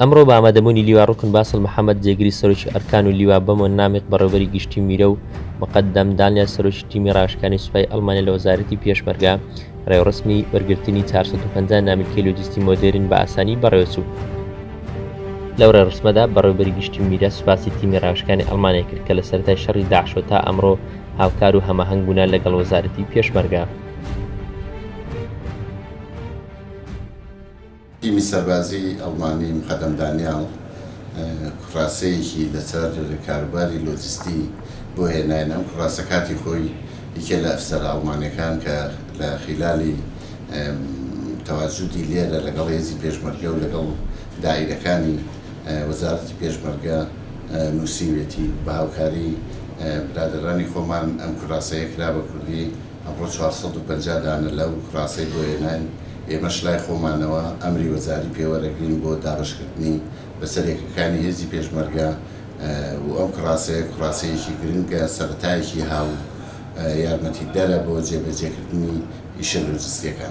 ئەمڕۆ بە ئامادەبوونی لیوا ڕوکن باسڵ محەممەد جێگیری سەرۆکی ئەرکان و لیوا بەمە نامێک بەڕێوەبەری گشتی میرە و مقدم دانیال سەرۆکی تیمی ڕاشکانی سوپای ئەڵمانیا لە وەزارەتی پێشمەرگە ڕێوەڕسمی وەرگرتنی 450 نامیلکەی لۆجستی مۆدێرن بە ئاسانی بەڕێوەچوو. لەو ڕێڕسمەدا بەڕێوەبەری گشتی میرە سوپاسی تیمی ڕاشکانی ئەڵمانیا کرد کە لە سەرەتای شەڕی داعش تا ئەمڕۆ هاوکار و هەماهەنگ بوونە لەگەڵ وەزارەتی پێشمەرگە. تیمی سەربازی ئەڵمانی مقدم دانیال کوڕاسەیەکی لەسەر کاروباری لۆجستی بۆ هێناین. ئەم کوڕاسە کاتی خۆی یەکێ لە ئەفسەر ئەڵمانیەکان کە لە خیلالی تەواجودی لێرە لەگەڵ هێزی پێشمەرگە و لەگەڵ دائیرەکانی وەزارەتی پێشمەرگە نووسیوێتی بە هاوکاری برادەرانی خۆمان ئەم کوڕاسەیە کرا بە کوردی. ئەمڕۆ 450 دانە لەو کوڕاسەی بۆ هێناین. ئێمەش لای خۆمانەوە ئەمری وەزاری پێوەرەگرین بۆ دابەشکردنی بەسەرێکەکانی هێزی پێشمەرگە و ئەم کوڕاسەیەکی گرنگە سەرەتایەکی هاو یارمەتیدەرە بۆ جێبەجێکردنی ئیشە لۆجستیەکان.